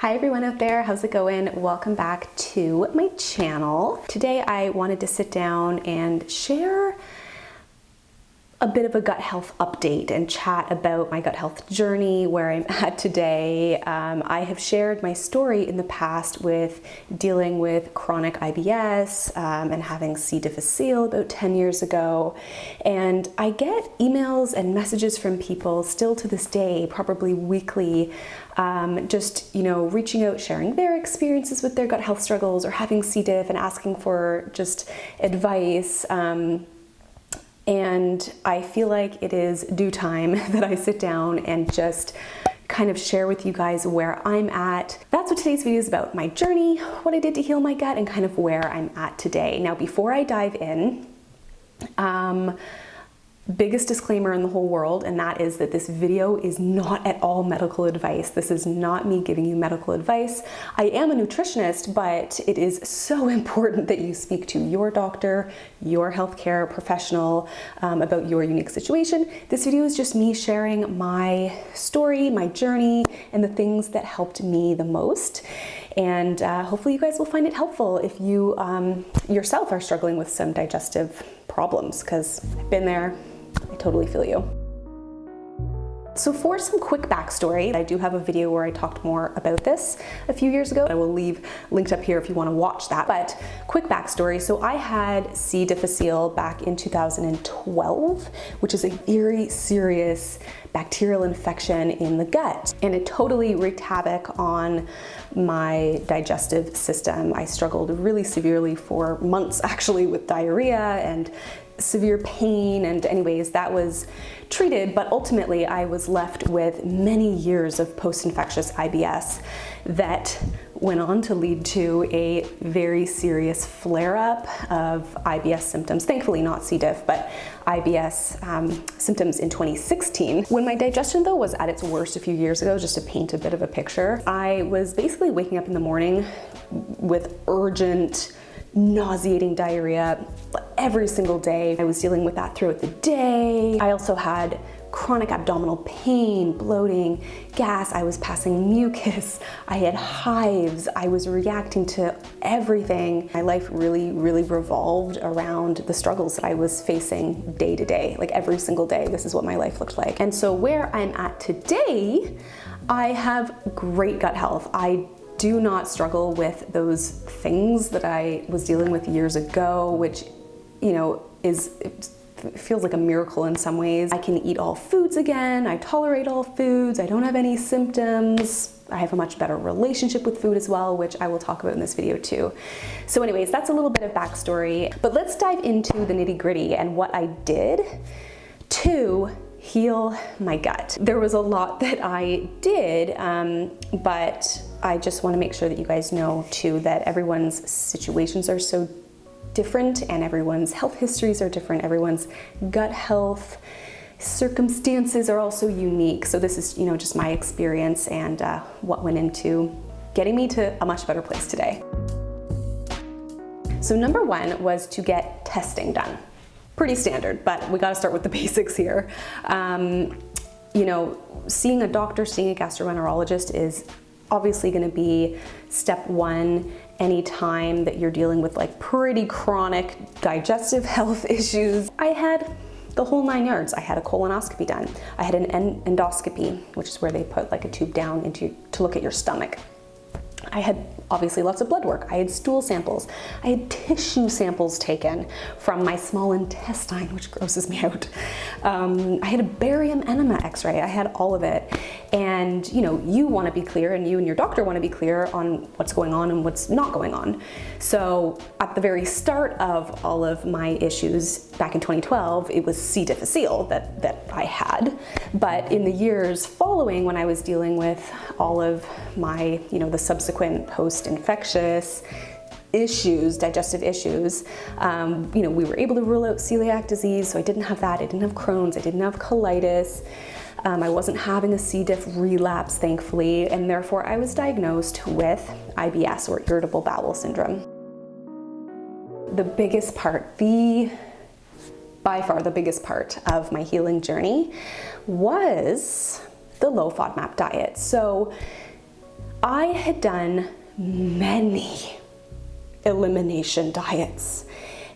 Hi everyone out there, how's it going? Welcome back to my channel. Today I wanted to sit down and share a bit of a gut health update and chat about my gut health journey, where I'm at today. I have shared my story in the past with dealing with chronic IBS and having C. difficile about 10 years ago. And I get emails and messages from people still to this day, probably weekly, just, reaching out, sharing their experiences with their gut health struggles or having C. diff and asking for just advice. And I feel like it is due time that I sit down and just kind of share with you guys where I'm at. That's what today's video is about, my journey, what I did to heal my gut, and kind of where I'm at today. Now, before I dive in, biggest disclaimer in the whole world, and that is that this video is not at all medical advice. This is not me giving you medical advice. I am a nutritionist, but it is so important that you speak to your doctor, your healthcare professional about your unique situation. This video is just me sharing my story, my journey, and the things that helped me the most. And hopefully you guys will find it helpful if you yourself are struggling with some digestive problems, because I've been there. I totally feel you. So for some quick backstory, I do have a video where I talked more about this a few years ago. I will leave linked up here if you want to watch that. But quick backstory, so I had C. difficile back in 2012, which is a very serious bacterial infection in the gut. And it totally wreaked havoc on my digestive system. I struggled really severely for months actually with diarrhea and severe pain, and anyways, that was treated, but ultimately I was left with many years of post-infectious IBS that went on to lead to a very serious flare-up of IBS symptoms, thankfully not C. diff, but IBS symptoms in 2016. When my digestion though was at its worst a few years ago, just to paint a bit of a picture, I was basically waking up in the morning with urgent, nauseating diarrhea every single day. I was dealing with that throughout the day. I also had chronic abdominal pain, bloating, gas. I was passing mucus. I had hives. I was reacting to everything. My life really revolved around the struggles that I was facing day to day, like every single day. This is what my life looked like. And so where I'm at today, I have great gut health. I do not struggle with those things that I was dealing with years ago, which, it feels like a miracle in some ways. I can eat all foods again. I tolerate all foods. I don't have any symptoms. I have a much better relationship with food as well, which I will talk about in this video too. So anyways, that's a little bit of backstory, but let's dive into the nitty-gritty and what I did to heal my gut. There was a lot that I did, but I just want to make sure that you guys know too that everyone's situations are so different and everyone's health histories are different. Everyone's gut health circumstances are also unique. So this is, just my experience and what went into getting me to a much better place today. So number one was to get testing done. Pretty standard, but we got to start with the basics here. Seeing a doctor, seeing a gastroenterologist is obviously going to be step one anytime that you're dealing with like pretty chronic digestive health issues. I had the whole 9 yards. I had a colonoscopy done. I had an endoscopy, which is where they put like a tube down to look at your stomach. I had obviously lots of blood work. I had stool samples. I had tissue samples taken from my small intestine, which grosses me out. I had a barium enema x-ray. I had all of it. And you want to be clear, and you and your doctor want to be clear on what's going on and what's not going on. So at the very start of all of my issues back in 2012, it was C. difficile that I had. But in the years following, when I was dealing with all of my, the subsequent post-infectious issues, digestive issues, we were able to rule out celiac disease, so I didn't have that. I didn't have Crohn's. I didn't have colitis. I wasn't having a C. diff relapse, thankfully, and therefore I was diagnosed with IBS, or irritable bowel syndrome. The biggest part, by far the biggest part of my healing journey was the low FODMAP diet. So I had done many elimination diets.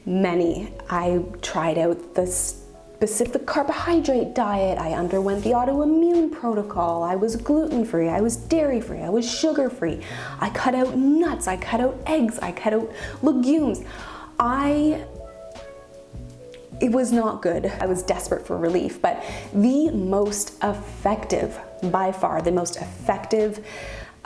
Many. I tried out the specific carbohydrate diet. I underwent the autoimmune protocol. I was gluten-free. I was dairy-free. I was sugar-free. I cut out nuts. I cut out eggs. I cut out legumes. It was not good. I was desperate for relief, but the most effective, by far, the most effective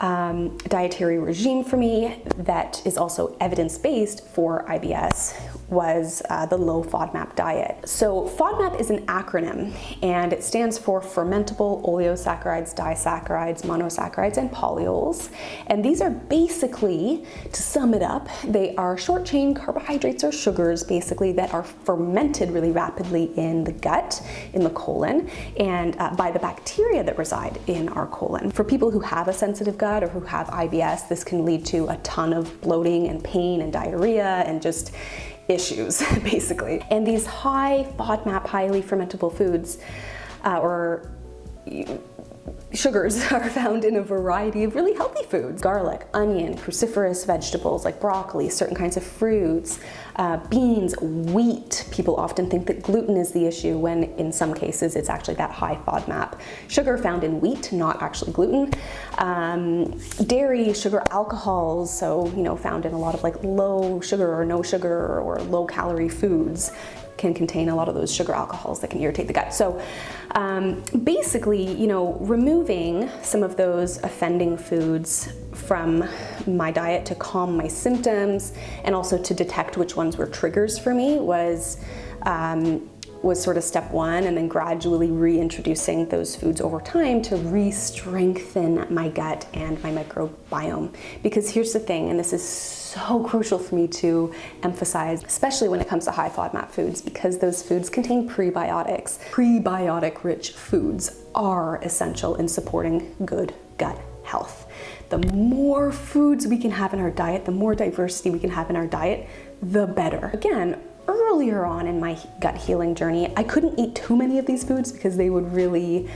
dietary regime for me that is also evidence-based for IBS was the low FODMAP diet. So FODMAP is an acronym, and it stands for fermentable oligosaccharides, disaccharides, monosaccharides, and polyols. And these are basically, to sum it up, they are short-chain carbohydrates or sugars basically that are fermented really rapidly in the gut, in the colon, and by the bacteria that reside in our colon. For people who have a sensitive gut or who have IBS, this can lead to a ton of bloating and pain and diarrhea and just issues, basically. And these high FODMAP, highly fermentable foods, or sugars, are found in a variety of really healthy foods. Garlic, onion, cruciferous vegetables like broccoli, certain kinds of fruits, beans, wheat. People often think that gluten is the issue when in some cases it's actually that high FODMAP sugar found in wheat, not actually gluten. Dairy, sugar alcohols, so found in a lot of like low sugar or no sugar or low calorie foods, can contain a lot of those sugar alcohols that can irritate the gut. So basically, removing some of those offending foods from my diet to calm my symptoms and also to detect which ones were triggers for me was sort of step one, and then gradually reintroducing those foods over time to re-strengthen my gut and my microbiome. Because here's the thing, and this is so crucial for me to emphasize, especially when it comes to high FODMAP foods, because those foods contain prebiotics. Prebiotic-rich foods are essential in supporting good gut health. The more foods we can have in our diet, the more diversity we can have in our diet, the better. Again, earlier on in my gut healing journey, I couldn't eat too many of these foods because they would really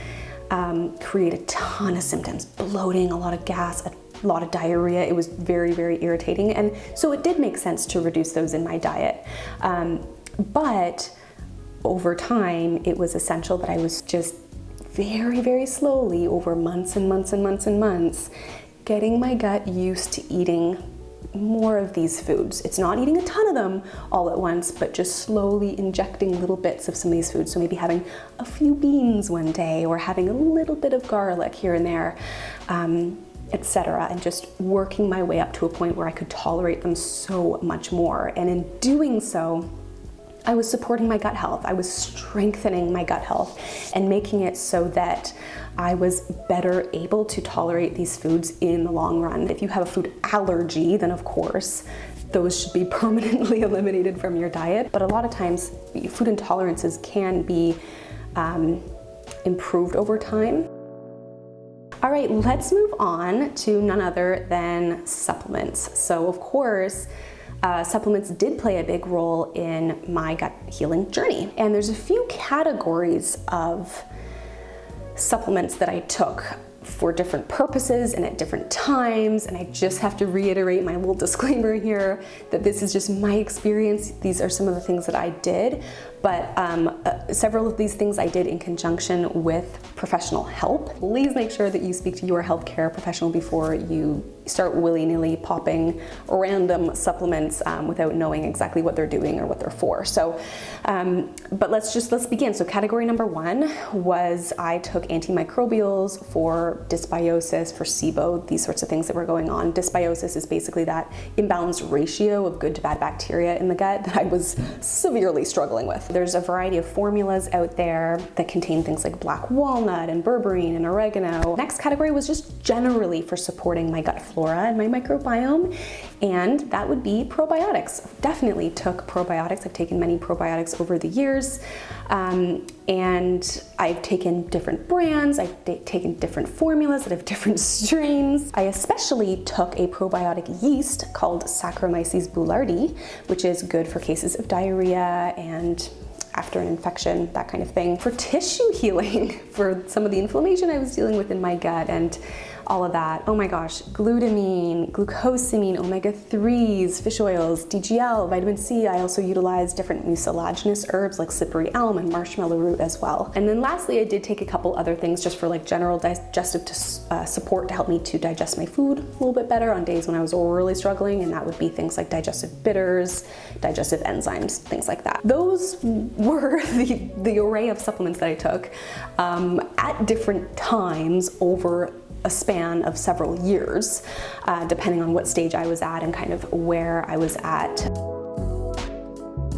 create a ton of symptoms, bloating, a lot of gas, a lot of diarrhea. It was very, very irritating. And so it did make sense to reduce those in my diet. But over time, it was essential that I was just very, very slowly over months and months and months and months, getting my gut used to eating more of these foods. It's not eating a ton of them all at once, but just slowly injecting little bits of some of these foods. So maybe having a few beans one day or having a little bit of garlic here and there, etc. And just working my way up to a point where I could tolerate them so much more. And in doing so, I was supporting my gut health. I was strengthening my gut health and making it so that I was better able to tolerate these foods in the long run. If you have a food allergy, then of course, those should be permanently eliminated from your diet. But a lot of times, food intolerances can be improved over time. All right, let's move on to none other than supplements. So of course, supplements did play a big role in my gut healing journey. And there's a few categories of supplements that I took for different purposes and at different times. And I just have to reiterate my little disclaimer here that this is just my experience. These are some of the things that I did, but several of these things I did in conjunction with professional help. Please make sure that you speak to your healthcare professional before you start willy-nilly popping random supplements without knowing exactly what they're doing or what they're for. So, but let's begin. So category number one was I took antimicrobials for dysbiosis, for SIBO, these sorts of things that were going on. Dysbiosis is basically that imbalanced ratio of good to bad bacteria in the gut that I was severely struggling with. There's a variety of formulas out there that contain things like black walnut and berberine and oregano. Next category was just generally for supporting my gut flora and my microbiome, and that would be probiotics. Definitely took probiotics. I've taken many probiotics over the years, and I've taken different brands, I've taken different formulas that have different strains. I especially took a probiotic yeast called Saccharomyces boulardii, which is good for cases of diarrhea and after an infection, that kind of thing. For tissue healing, for some of the inflammation I was dealing with in my gut, and all of that. Oh my gosh, glutamine, glucosamine, omega-3s, fish oils, DGL, vitamin C. I also utilize different mucilaginous herbs like slippery elm and marshmallow root as well. And then lastly, I did take a couple other things just for like general digestive support to help me to digest my food a little bit better on days when I was really struggling, and that would be things like digestive bitters, digestive enzymes, things like that. Those were the array of supplements that I took at different times over a span of several years, depending on what stage I was at and kind of where I was at.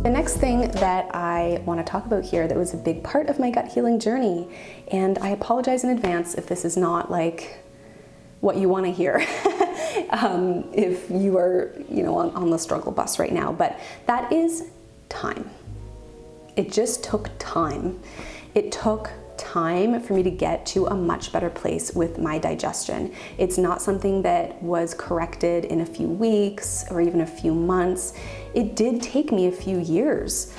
The next thing that I want to talk about here that was a big part of my gut healing journey, and I apologize in advance if this is not like what you want to hear if you are, on the struggle bus right now, but that is time. It just took time. It took time for me to get to a much better place with my digestion. It's not something that was corrected in a few weeks or even a few months. It did take me a few years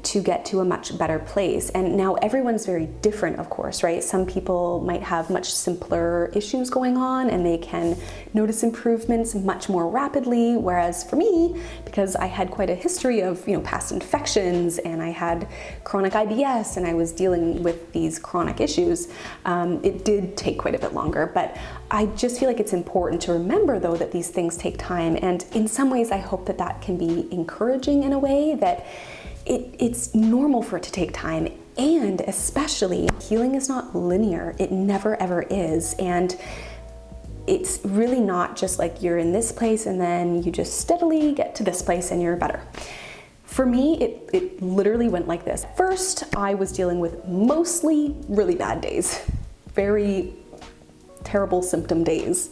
to get to a much better place. And now everyone's very different, of course, right? Some people might have much simpler issues going on and they can notice improvements much more rapidly. Whereas for me, because I had quite a history of, past infections, and I had chronic IBS and I was dealing with these chronic issues, it did take quite a bit longer. But I just feel like it's important to remember though that these things take time. And in some ways, I hope that that can be encouraging in a way that it's normal for it to take time, and especially healing is not linear. It never ever is, and it's really not just like you're in this place and then you just steadily get to this place and you're better. For me, it literally went like this. First, I was dealing with mostly really bad days, very terrible symptom days,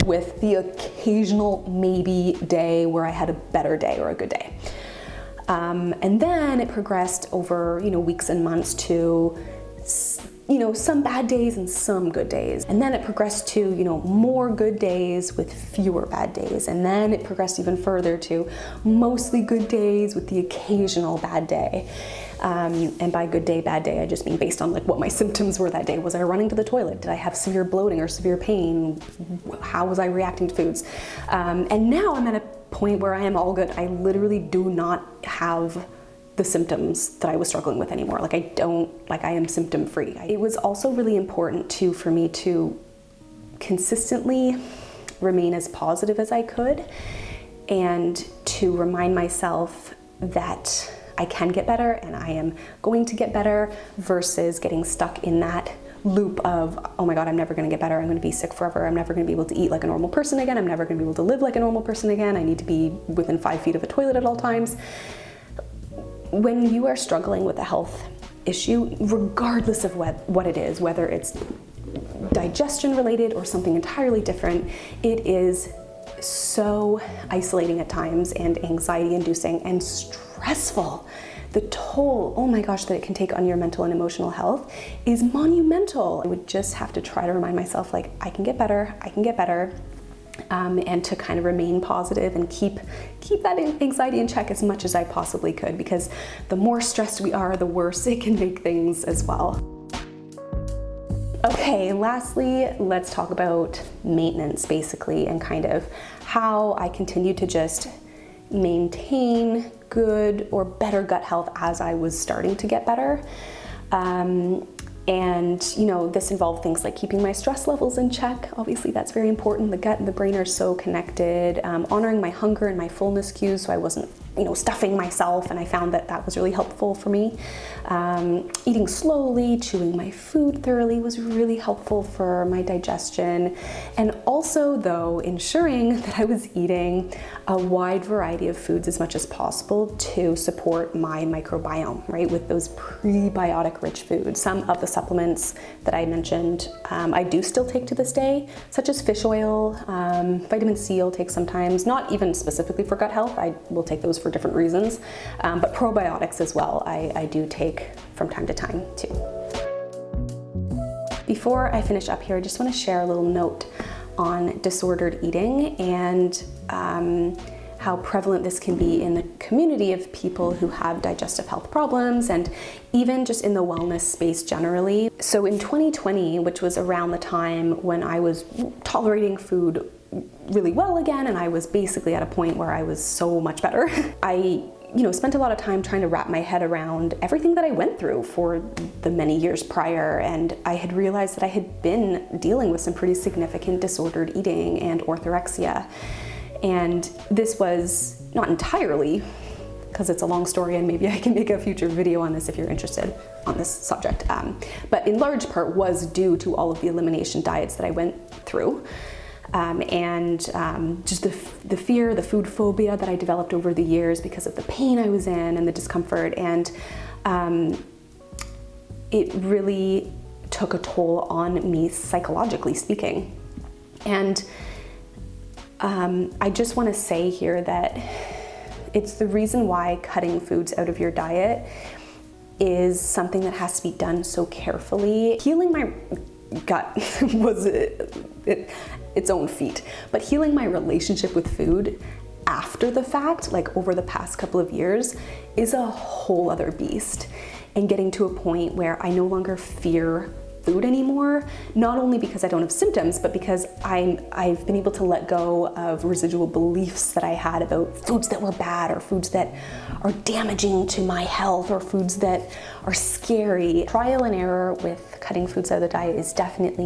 with the occasional maybe day where I had a better day or a good day. And then it progressed over, weeks and months to, some bad days and some good days. And then it progressed to, more good days with fewer bad days. And then it progressed even further to mostly good days with the occasional bad day. And by good day, bad day, I just mean based on like what my symptoms were that day. Was I running to the toilet? Did I have severe bloating or severe pain? How was I reacting to foods? And now I'm at a point where I am all good. I literally do not have the symptoms that I was struggling with anymore. I am symptom free. It was also really important for me to consistently remain as positive as I could, and to remind myself that I can get better and I am going to get better, versus getting stuck in that loop of, oh my God, I'm never gonna get better. I'm gonna be sick forever. I'm never gonna be able to eat like a normal person again. I'm never gonna be able to live like a normal person again. I need to be within 5 feet of a toilet at all times. When you are struggling with a health issue, regardless of what it is, whether it's digestion related or something entirely different, it is so isolating at times and anxiety inducing and stressful. The toll, oh my gosh, that it can take on your mental and emotional health is monumental. I would just have to try to remind myself, like, I can get better, and to kind of remain positive and keep that anxiety in check as much as I possibly could, because the more stressed we are, the worse it can make things as well. Okay, lastly, let's talk about maintenance basically, and kind of how I continue to just maintain good or better gut health as I was starting to get better. And this involved things like keeping my stress levels in check. Obviously, that's very important. The gut and the brain are so connected. Honoring my hunger and my fullness cues, so I wasn't, stuffing myself, and I found that that was really helpful for me. Eating slowly, chewing my food thoroughly was really helpful for my digestion. And also, though, ensuring that I was eating a wide variety of foods as much as possible to support my microbiome, right? With those prebiotic-rich foods. Some of the supplements that I mentioned, I do still take to this day, such as fish oil, vitamin C I'll take sometimes, not even specifically for gut health. I will take those for different reasons, but probiotics as well, I do take from time to time too. Before I finish up here, I just want to share a little note on disordered eating and how prevalent this can be in the community of people who have digestive health problems, and even just in the wellness space generally. So in 2020, which was around the time when I was tolerating food really well again, and I was basically at a point where I was so much better, I spent a lot of time trying to wrap my head around everything that I went through for the many years prior, and I had realized that I had been dealing with some pretty significant disordered eating and orthorexia. And this was not entirely, because it's a long story and maybe I can make a future video on this if you're interested on this subject, but in large part was due to all of the elimination diets that I went through. Just the fear, the food phobia that I developed over the years because of the pain I was in and the discomfort, and it really took a toll on me psychologically speaking. And I just want to say here that it's the reason why cutting foods out of your diet is something that has to be done so carefully. Healing my gut was its own feat, but healing my relationship with food after the fact, like over the past couple of years, is a whole other beast. And getting to a point where I no longer fear food anymore, not only because I don't have symptoms, but because I've been able to let go of residual beliefs that I had about foods that were bad, or foods that are damaging to my health, or foods that are scary. Trial and error with cutting foods out of the diet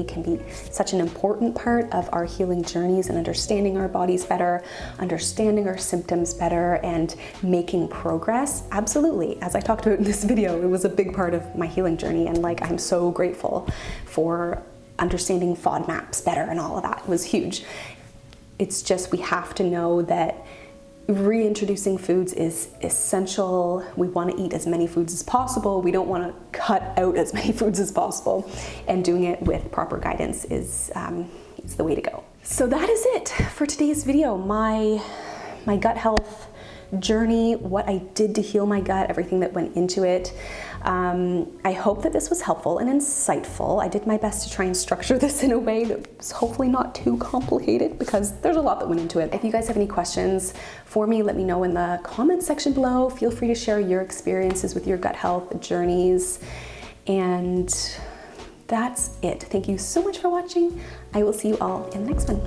can be such an important part of our healing journeys and understanding our bodies better, understanding our symptoms better, and making progress. Absolutely. As I talked about in this video, it was a big part of my healing journey, and I'm so grateful for understanding FODMAPs better and all of that. It was huge. It's just, we have to know that reintroducing foods is essential. We want to eat as many foods as possible. We don't want to cut out as many foods as possible, and doing it with proper guidance is the way to go. So that is it for today's video. My gut health journey, what I did to heal my gut, everything that went into it. I hope that this was helpful and insightful. I did my best to try and structure this in a way that was hopefully not too complicated, because there's a lot that went into it. If you guys have any questions for me, let me know in the comments section below. Feel free to share your experiences with your gut health journeys. And that's it. Thank you so much for watching. I will see you all in the next one.